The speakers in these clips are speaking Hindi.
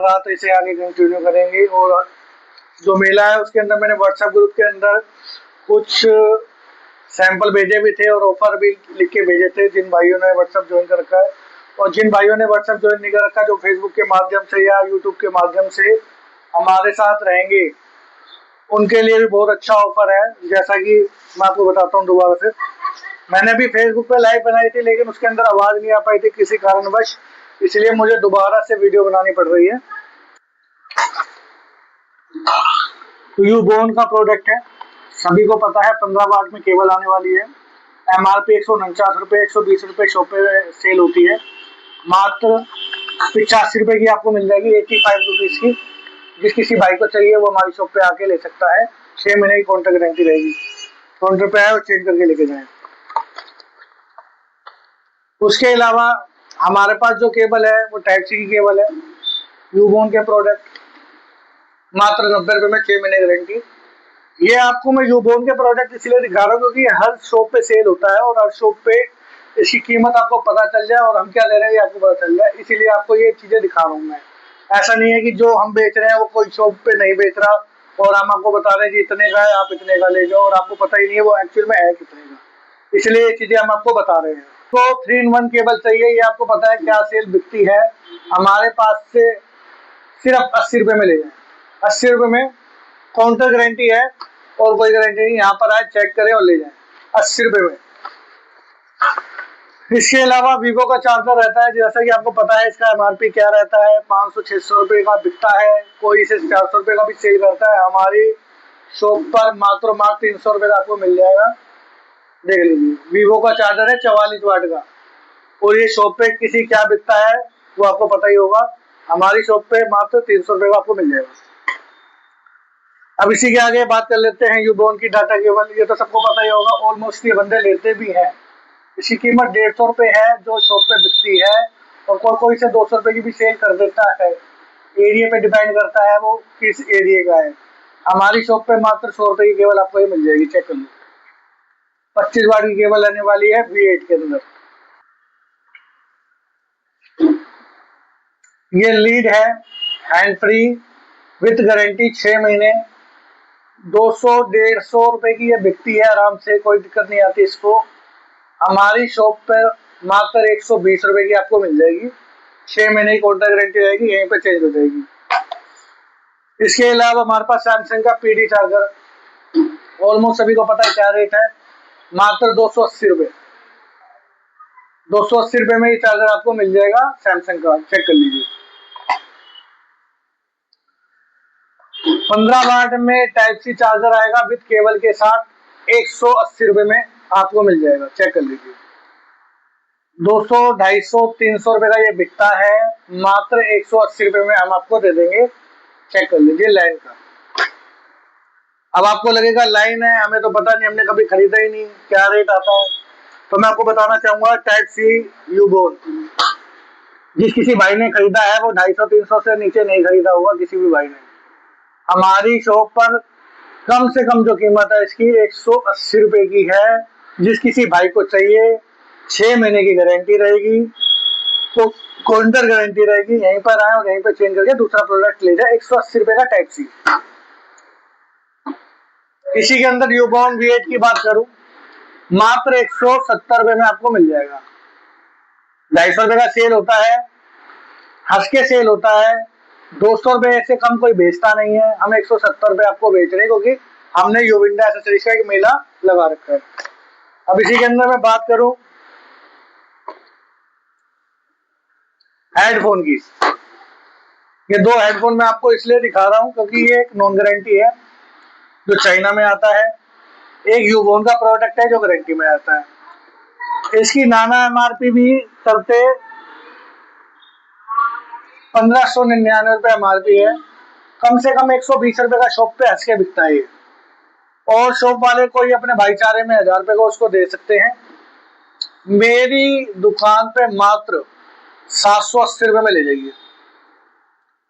रात इसे आगे कंटिन्यू करेंगे। और जो मेला है उसके अंदर मैंने व्हाट्सएप ग्रुप के अंदर कुछ सैंपल भेजे भी थे और ऑफर भी लिख के भेजे थे जिन भाइयों ने व्हाट्सएप ज्वाइन कर रखा है। और जिन भाइयों ने व्हाट्सएप ज्वाइन नहीं कर रखा, जो फेसबुक के माध्यम से या यूट्यूब के माध्यम से हमारे साथ रहेंगे, उनके लिए भी बहुत अच्छा ऑफर है। जैसा कि मैं आपको बताता हूँ दोबारा से, मैंने भी फेसबुक पे लाइव बनाई थी लेकिन उसके अंदर आवाज नहीं आ पाई थी किसी कारणवश, इसलिए मुझे दोबारा से वीडियो बनानी पड़ रही है। तो यूबोन का प्रोडक्ट है, सभी को पता है 15 वाट में केबल आने वाली है। MRP 149 रुपये, 120 रुपये शॉप पे सेल होती है। मात्र 85 रुपये की आपको मिल जाएगी, 85 रुपीज की। जिस किसी भाई को चाहिए वो हमारी शॉप पे आके ले सकता है। 6 महीने की कॉन्ट्रैक्ट गारंटी रहेगी। काउंटर पे आए और चेंज करके लेके जाए। उसके अलावा हमारे पास जो केबल है वो टाइप सी की केबल है, यूबोन के प्रोडक्ट, मात्र 90 रुपये में 6 महीने गारंटी। ये आपको मैं यूबोन के प्रोडक्ट इसलिए दिखा रहा हूँ क्योंकि हर शॉप पे सेल होता है और हर शॉप पे इसकी कीमत आपको पता चल जाए और हम क्या ले रहे हैं ये आपको पता चल जाए, इसीलिए आपको ये चीजें दिखा रहा हूँ मैं। ऐसा नहीं है कि जो हम बेच रहे हैं वो कोई शॉप पे नहीं बेच रहा और हम आपको बता रहे हैं कि इतने का है आप इतने का ले जाओ और आपको पता ही नहीं है वो एक्चुअल में है कितने का, इसलिए ये चीजें हम आपको बता रहे हैं। तो 3-in-1 केबल चाहिए, ये आपको पता है क्या सेल बिकती है। हमारे पास से सिर्फ 80 रुपये में ले जाए, 80 रुपये में काउंटर गारंटी है और कोई गारंटी नहीं। यहाँ पर आए चेक करें और ले जाए 80 रुपये में। इसके अलावा वीवो का चार्जर रहता है, जैसा कि आपको पता है इसका MRP क्या रहता है, 500-600 रुपये का बिकता है, कोई इसे 400 रुपये का भी सेल करता है। हमारी शॉप पर मात्र 300 रुपये का आपको मिल जाएगा। देख लीजिए, वीवो का चार्जर है 44 वाट का और ये शॉप पे किसी क्या बिकता है वो आपको पता ही होगा। हमारी शॉप पे मात्र 300 रुपये का आपको मिल जाएगा। अब इसी के आगे बात कर लेते हैं यूबोन की डाटा केबल। ये तो सबको पता ही होगा, ऑलमोस्ट ये बंदे लेते भी हैं। इसकी कीमत 150 रुपये है जो शॉप पे बिकती है और कोई से 200 रुपये की भी सेल कर देता है। एरिया पे डिपेंड करता है वो किस एरिया का है। हमारी शॉप पे मात्र 100 रुपये की केबल आपको ही मिल जाएगी, चेक कर लो। 25 वाट की केबल आने वाली है V8 के अंदर। ये लीड है, हैंड फ्री, विथ गारंटी 6 महीने। 200-150 रुपए की ये बिकती है आराम से, कोई दिक्कत नहीं आती इसको। हमारी शॉप पर मात्र 120 रुपए की आपको मिल जाएगी। 6 महीने की कॉन्ट्रैक्ट गारंटी रहेगी, यहीं पे चेंज हो जाएगी। इसके अलावा हमारे पास सैमसंग का PD चार्जर, ऑलमोस्ट सभी को पता है क्या रेट है, मात्र 280 रुपये। 280 रुपये में ये चार्जर आपको मिल जाएगा सैमसंग का, चेक कर लीजिए। 15 वाट में टाइप सी चार्जर आएगा विद केबल के साथ, 180 रुपये में आपको मिल जाएगा, चेक कर लीजिए। 200, 250, 300 रुपये का ये बिकता है, मात्र 180 रुपये में हम आपको दे देंगे, चेक कर लीजिए लाइन का। अब आपको लगेगा लाइन है, हमें तो पता नहीं, हमने कभी खरीदा ही नहीं, क्या रेट आता है। तो मैं आपको बताना चाहूंगा टाइप सी यूबोन जिस किसी भाई ने खरीदा है वो 250-300 से नीचे नहीं खरीदा होगा किसी भी भाई ने। हमारी शॉप पर कम से कम जो कीमत है इसकी 180 रुपये की है। जिस किसी भाई को चाहिए 6 महीने की गारंटी रहेगी, तो काउंटर गारंटी रहेगी, यहीं पर आए और यहीं पर चेंज करके दूसरा प्रोडक्ट ले जाए। 180 रुपये का टाइप सी। इसी के अंदर यूबोन V8 की बात करूं, मात्र 170 रुपये में आपको मिल जाएगा। 250 रुपये का सेल होता है, हंस के सेल होता है, 200 रुपये से कम कोई बेचता नहीं है। हम 170 रुपये आपको बेच रहे हैं क्योंकि हमने युविंडा एसेसरीज का एक मेला लगा रखा है। अब इसी के अंदर मैं बात करूं हेडफोन की, ये 2 हेडफोन मैं आपको इसलिए दिखा रहा हूं क्योंकि ये एक नॉन गारंटी है जो चाइना में आता है, एक यूबोन का प्रोडक्ट है जो गारंटी में आता है। इसकी नाना MRP भी करते 1599 रुपये MRP है, कम से कम 120 रुपये का शॉप पे हंस के बिकता है ये। और शॉप वाले कोई अपने भाईचारे में 1000 रुपये को उसको दे सकते हैं। मेरी दुकान पे मात्र 780 रुपये में ले जाइए,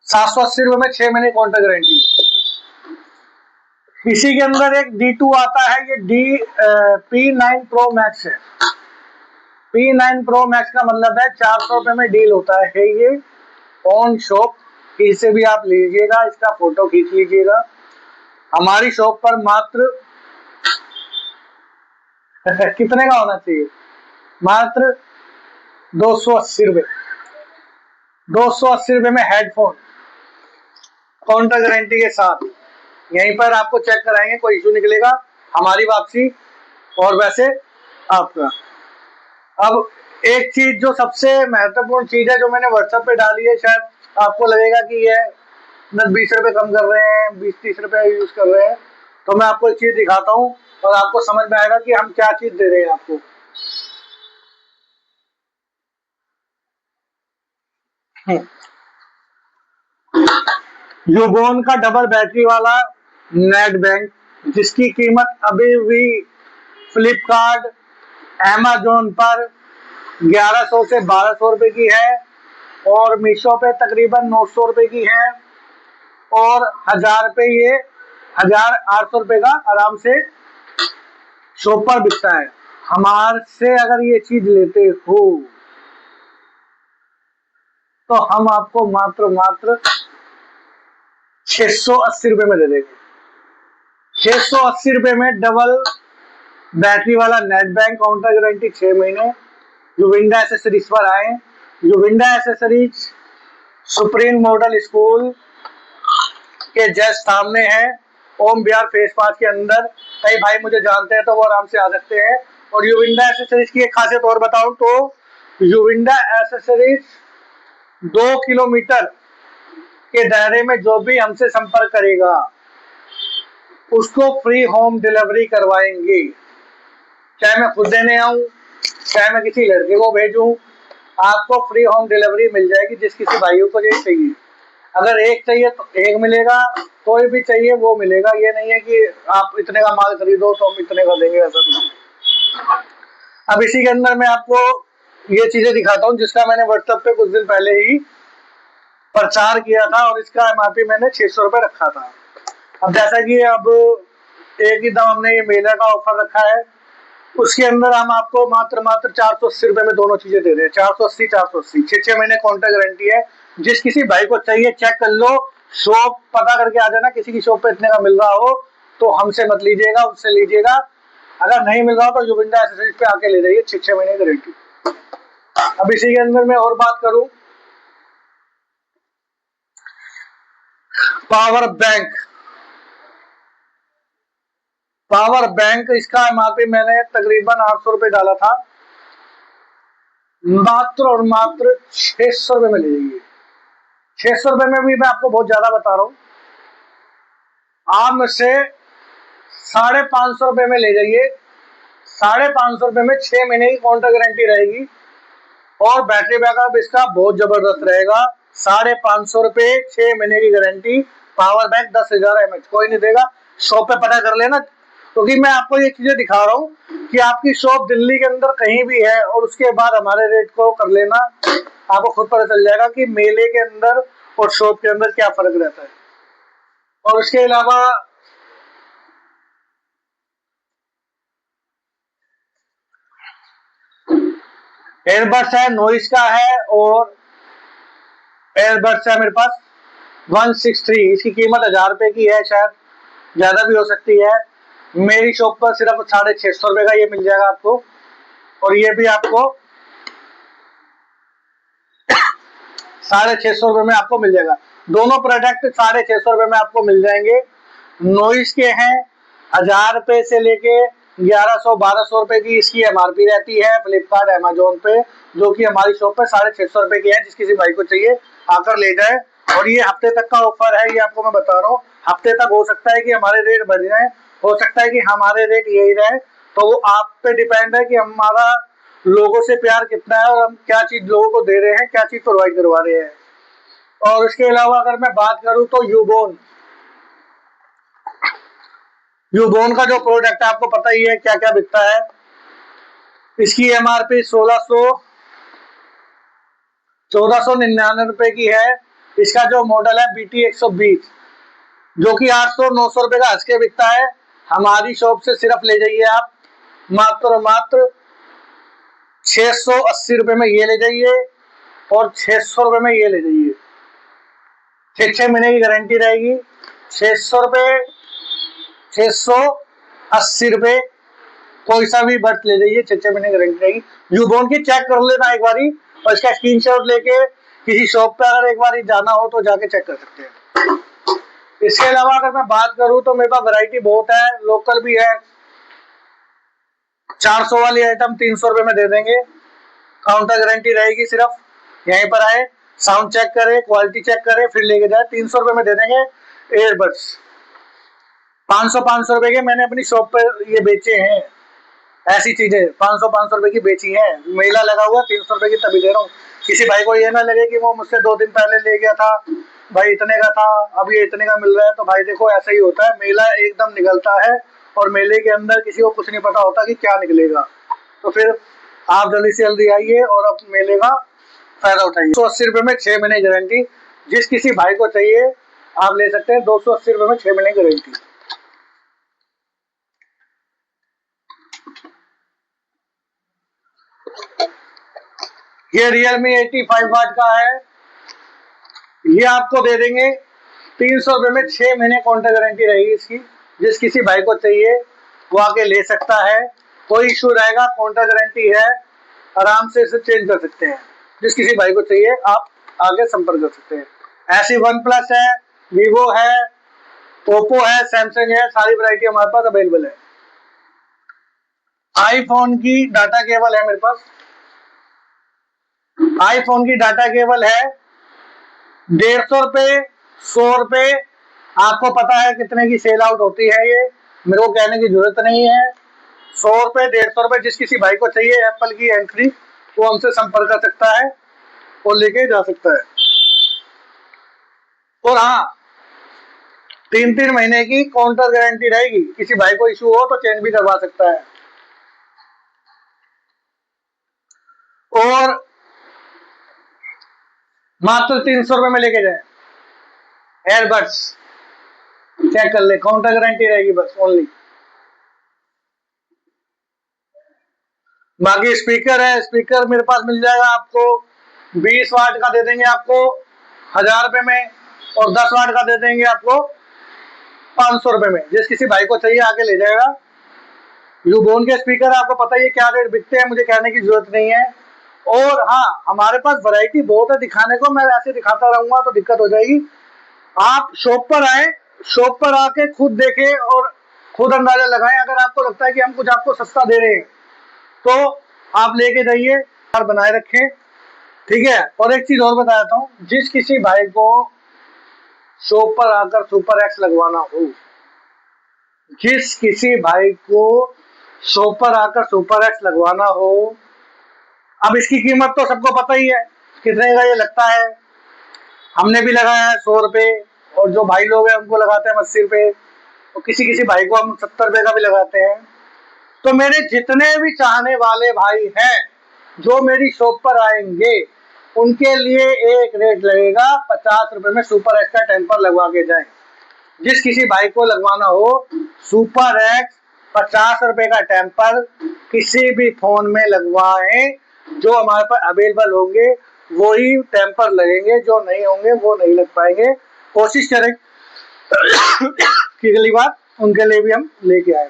780 रुपये में 6 महीने कॉन्ट्रैक्ट गारंटी। इसी के अंदर एक D2 आता है, ये P9 Pro Max है। P9 Pro Max का मतलब है 400 रुपये में डील होता है ये ऑन शॉप। इसे भी आप लीजिएगा, इसका फोटो खींच लीजिएगा। हमारी शॉप पर मात्र कितने का होना चाहिए, मात्र 280 रुपए। 280 रुपए में हेडफोन काउंटर गारंटी के साथ। यहीं पर आपको चेक कराएंगे, कोई इशू निकलेगा हमारी वापसी और वैसे आपका। अब एक चीज जो सबसे महत्वपूर्ण चीज है जो मैंने व्हाट्सएप पे डाली है, शायद आपको लगेगा कि ये 10-20 रुपए कम कर रहे हैं, 20-30 रुपए यूज कर रहे हैं, तो मैं आपको एक चीज दिखाता हूँ और आपको समझ में आएगा कि हम क्या चीज दे रहे हैं आपको। यूबोन का डबल बैटरी वाला नेट बैंक, जिसकी कीमत अभी भी फ्लिपकार्ट, अमेजोन पर 1100 से 1200 रुपए की है और मीशो पे तकरीबन 900 रुपए की है और 1000 पे ये 1800 रुपए का आराम से शॉप पर बिकता है। हमारे से अगर ये चीज लेते हो तो हम आपको मात्र मात्र 680 रुपए में दे देंगे। 680 रुपए में डबल बैटरी वाला नेट बैंक, काउंटर गारंटी 6 महीने। युविंडा एसेसरीज पर आए। युविंडा एसेसरीज सुप्रीम मॉडल स्कूल के जस्ट सामने है, ओम बिहार फेस 5 के अंदर। कई भाई मुझे जानते हैं तो वो आराम से आ सकते हैं। और युविंडा एसेसरीज की एक खासियत और बताऊं तो युविंडा एसेसरीज 2 किलोमीटर के दायरे में जो भी हमसे संपर्क करेगा उसको फ्री होम डिलीवरी करवाएंगे। चाहे मैं खुद देने आऊं, चाहे मैं किसी लड़के को भेजूं, आपको फ्री होम डिलीवरी मिल जाएगी। जिस किसी भाइयों को ये चाहिए, अगर एक चाहिए तो एक मिलेगा, कोई भी चाहिए वो मिलेगा। ये नहीं है कि आप इतने का माल खरीदो तो हम इतने का देंगे, ऐसा कुछ। अब इसी के अंदर मैं आपको ये चीजें दिखाता हूँ जिसका मैंने व्हाट्सएप पे कुछ दिन पहले ही प्रचार किया था और इसका एमआरपी मैंने 600 रुपए रखा था। अब जैसा कि अब एक ही दम हमने ये मेला का ऑफर रखा है, उसके अंदर हम आपको मात्र मात्र 480 रुपए में दोनों चीजें दे रहे हैं। 480 480, 6 महीने कॉन्ट्रैक्ट गारंटी है। जिस किसी भाई को चाहिए चेक कर लो, शॉप पता करके आ जाना। किसी की शॉप पे इतने का मिल रहा हो तो हमसे मत लीजिएगा, उससे लीजिएगा। अगर नहीं मिल रहा हो तो युविंडा एसेसरीज पे आके ले जाइए, 6 महीने की गारंटी। अब इसी के अंदर मैं और बात करूं, पावर बैंक। पावर बैंक इसका एमआरपी मैंने तकरीबन 800 रुपए डाला था, मात्र और मात्र 600 रुपए में ले जाइए। 600 रुपए में भी मैं आपको बहुत ज्यादा बता रहा हूँ, आप मुझसे 550 रुपए में ले जाइए। 550 रुपए में 6 महीने की काउंटर गारंटी रहेगी और बैटरी बैकअप इसका बहुत जबरदस्त रहेगा। 550 रुपए, 6 महीने की गारंटी, पावर बैंक 10,000 mAh। कोई नहीं देगा, शॉप पे पता कर लेना, क्योंकि मैं आपको ये चीजें दिखा रहा हूँ कि आपकी शॉप दिल्ली के अंदर कहीं भी है और उसके बाद हमारे रेट को कर लेना, आपको खुद पता चल जाएगा कि मेले के अंदर और शॉप के अंदर क्या फर्क रहता है। और उसके अलावा एयरबड्स है, नॉइस का है और एयरबड्स है मेरे पास 163। इसकी कीमत 1000 रुपए की है, शायद ज्यादा भी हो सकती है। मेरी शॉप पर सिर्फ 650 रुपए का ये मिल जाएगा आपको। और ये भी आपको 650 रुपए में आपको मिल जाएगा। दोनों प्रोडक्ट 650 रुपए में आपको मिल जाएंगे। नॉइस के हैं 1000 रुपए से लेके 1100-1200 रुपए की इसकी एमआरपी रहती है फ्लिपकार्ट, अमेजोन पे, जो कि हमारी शॉप पे 650 रुपए की है। जिस किसी भाई को चाहिए आकर ले जाए। और ये हफ्ते तक का ऑफर है, ये आपको मैं बता रहा हूँ। हफ्ते तक हो सकता है कि हमारे रेट बढ़ जाए, हो सकता है कि हमारे रेट यही रहे, तो वो आप पे डिपेंड है कि हमारा लोगों से प्यार कितना है और हम क्या चीज लोगों को दे रहे हैं, क्या चीज प्रोवाइड करवा रहे हैं। और इसके अलावा अगर मैं बात करूं तो यूबोन, यूबोन का जो प्रोडक्ट है आपको पता ही है क्या क्या बिकता है। इसकी एमआरपी 1499 रुपए की है। इसका जो मॉडल है BT 120, जो कि 800-900 रुपए का हंस के बिकता है। हमारी शॉप से सिर्फ ले जाइए आप मात्र मात्र 680 रुपए में ये ले जाइए और 600 रुपए में ये ले जाइए। 6 महीने की गारंटी रहेगी। 600 रुपये, 680 रुपये, कोई सा भी बर्थ ले जाइए, 6 महीने की गारंटी रहेगी। न्यूबॉर्न की चेक कर लेना एक बारी, और इसका स्क्रीनशॉट लेके किसी शॉप पे अगर एक बार जाना हो तो जाके चेक कर सकते हैं। इसके अलावा अगर मैं बात करूं तो मेरे पास वैरायटी बहुत है, लोकल भी है। 400 वाली आइटम 300 रुपये में दे देंगे, काउंटर गारंटी रहेगी। सिर्फ यहीं पर आए, साउंड चेक करे, क्वालिटी चेक करे, फिर लेके जाए। 300 रुपये में दे देंगे एयरबड्स। 500 रुपए के मैंने अपनी शॉप पर ये बेचे हैं, ऐसी चीजें 500 रुपए की बेची हैं। मेला लगा हुआ 300 रुपए की तभी दे रहा हूँ। किसी भाई को ये ना लगे कि वो मुझसे 2 दिन पहले ले गया था, भाई इतने का था, अब ये इतने का मिल रहा है। तो भाई देखो, ऐसा ही होता है, मेला एकदम निकलता है और मेले के अंदर किसी को कुछ नहीं पता होता कि क्या निकलेगा। तो फिर आप जल्दी से जल्दी आइए और अब मेले का फायदा उठाइए। 280 रुपये में 6 महीने गारंटी, जिस किसी भाई को चाहिए आप ले सकते हैं। 280 रुपये में 6 महीने गारंटी। ये Realme 85 वाट का है, ये आपको दे देंगे 300 रुपये में। 6 महीने काउंटर गारंटी रहेगी इसकी। जिस किसी भाई को चाहिए वो आके ले सकता है, कोई इशू रहेगा, काउंटर गारंटी है, आराम से इसे चेंज कर सकते हैं। जिस किसी भाई को चाहिए आप आगे संपर्क कर सकते हैं। ऐसी OnePlus है, Vivo है, Oppo है, Samsung है, सारी वैरायटी हमारे पास अवेलेबल है। आईफोन की डाटा केबल है मेरे पास, आईफोन की डाटा केबल है 150 रुपये, 100 रुपये। आपको पता है कितने की सेल आउट होती है, ये मेरे को कहने की जरूरत नहीं है। 100 रुपये, 150 रुपये, जिस किसी भाई को चाहिए एप्पल की एंट्री वो हमसे संपर्क कर सकता है और लेके जा सकता है। और हाँ, 3-3 महीने की काउंटर गारंटी रहेगी, किसी भाई को इशू हो तो चेंज भी करवा सकता है। और मात्र 300 रुपये में लेके जाए एयरबड्स, चेक कर ले, काउंटर गारंटी रहेगी बस ओनली। बाकी स्पीकर है, स्पीकर मेरे पास मिल जाएगा आपको 20 वाट का दे देंगे आपको 1000 रुपये में, और 10 वाट का दे देंगे आपको 500 रुपये में। जिस किसी भाई को चाहिए आके ले जाएगा। यूबोन के स्पीकर आपको पता ही है क्या रेट बिकते हैं, मुझे कहने की जरूरत नहीं है। और हाँ, हमारे पास वैरायटी बहुत है दिखाने को, मैं ऐसे दिखाता रहूंगा तो दिक्कत हो जाएगी। आप शॉप पर आए, शॉप पर आके खुद देखें और खुद अंदाजा लगाएं। अगर आपको लगता है कि हम कुछ आपको सस्ता दे रहे हैं तो आप लेके जाइए और बनाए रखें, ठीक है। और एक चीज और बताता हूँ, जिस किसी भाई को शॉप पर आकर सुपर एक्स लगवाना हो, जिस किसी भाई को शॉप पर आकर सुपर एक्स लगवाना हो, अब इसकी कीमत तो सबको पता ही है कितने का ये लगता है। हमने भी लगाया है 100 रुपये, और जो भाई लोग हैं उनको लगाते हैं 80 रुपये, और किसी किसी भाई को हम 70 रुपये का भी लगाते हैं। तो मेरे जितने भी चाहने वाले भाई हैं जो मेरी शॉप पर आएंगे उनके लिए एक रेट लगेगा 50 रुपये में सुपर एक्स का टेम्पर लगवा के जाए। जिस किसी भाई को लगवाना हो सुपर एक्स 50 रुपये का टेम्पर किसी भी फोन में लगवाएं, जो हमारे पास अवेलेबल होंगे वही टेम्पर लगेंगे, जो नहीं होंगे वो नहीं लग पाएंगे। कोशिश करें कि अगली बार उनके लिए भी हम लेके आए।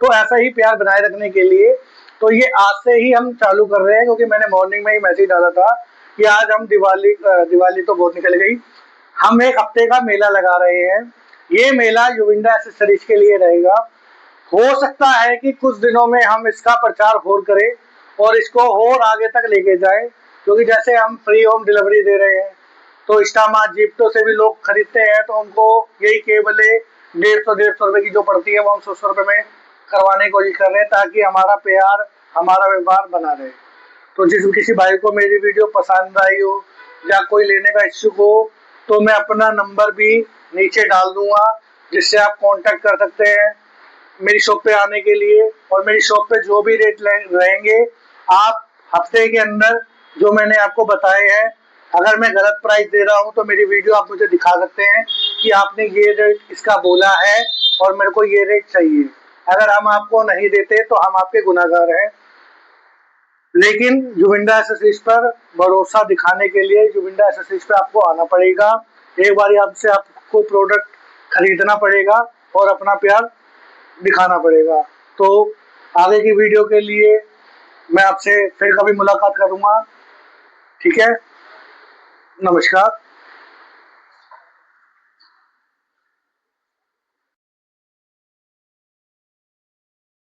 तो ऐसा ही प्यार बनाए रखने के लिए तो ये आज से ही हम चालू कर रहे हैं, क्योंकि मैंने मॉर्निंग में ही मैसेज डाला था कि आज हम दिवाली तो बहुत निकल गई, हम एक हफ्ते का मेला लगा रहे हैं। ये मेला युविंडा एक्सेसरीज के लिए रहेगा। हो सकता है कि कुछ दिनों में हम इसका प्रचार और करें और इसको और आगे तक लेके जाएं, क्योंकि जैसे हम फ्री होम डिलीवरी दे रहे हैं तो इंस्टामार्ट, जिप्टो से भी लोग खरीदते हैं, तो उनको यही केबलें 150 रुपये की जो पड़ती है वो हम 100 रुपये में करवाने की कोशिश कर रहे हैं, ताकि हमारा प्यार, हमारा व्यवहार बना रहे। तो जिस किसी भाई को मेरी वीडियो पसंद आई हो या कोई लेने का इच्छुक हो तो मैं अपना नंबर भी नीचे डाल दूंगा, जिससे आप कांटेक्ट कर सकते हैं मेरी शॉप पे आने के लिए। और मेरी शॉप पे जो भी रेट रहेंगे आप हफ्ते के अंदर जो मैंने आपको बताए हैं, अगर मैं गलत प्राइस दे रहा हूँ तो मेरी वीडियो आप मुझे दिखा सकते हैं कि आपने ये रेट इसका बोला है और मेरे को ये रेट चाहिए। अगर हम आपको नहीं देते तो हम आपके गुनाहगार हैं। लेकिन युविंडा एक्सेसरीज पर भरोसा दिखाने के लिए युविंडा एक्सेसरीज पे आपको आना पड़ेगा। एक बार आपसे आपको प्रोडक्ट खरीदना पड़ेगा और अपना प्यार दिखाना पड़ेगा। तो आगे की वीडियो के लिए मैं आपसे फिर कभी मुलाकात करूँगा। ठीक है, नमस्कार।